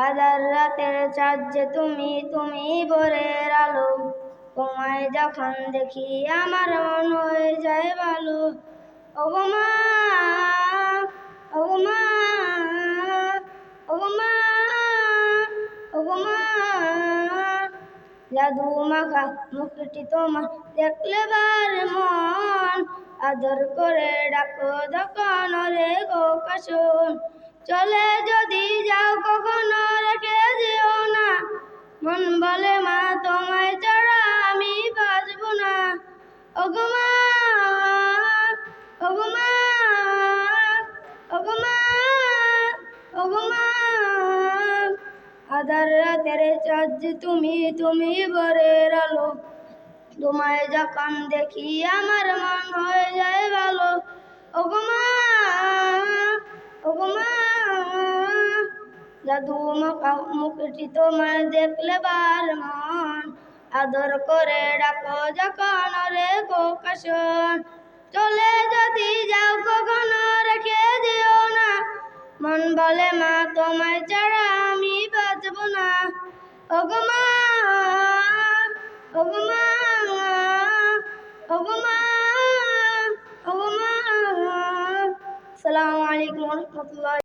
আধার রাতের চাঁদ যে তুমি, তুমি ভোরের আলো। তোমায় যখন দেখি আমার মন হয়ে যায় ভালো। ওগো মা, ওগো মা, ওগো মা, ওগো মা, জাদু মাখা মুখটি তোমার দেখলে বার মন, আদর করে ডাকো যখন রে গো কাশন। চলে যদি যাও কখনো রেখে যেও না, মন বলে মা তোমায় ছাড়া আমি বাঁচব না। ওগো মা, ওগো মা, ওগো মা, ওগো মা, আধার রাতের চাঁদ যে তুমি, তুমি ভোরের আলো। তোমায় যখন দেখি আমার মন হয়ে যায় ভালো। ওগো মা, ওগো মা, জাদু মাখা মুখটি তোমায় দেখলে বার মন, আদর করে ডাকো যখন রে গো কাশন। চলে যদি যাও কখনো রেখে যেও না, মন বলে মা তোমায় ছাড়া আমি বাঁচব না। ওগো মা, ওগো মা, ওগো মা, ওগো মা। আসসালামু আলাইকুম ওয়া রাহমাতুল্লাহ।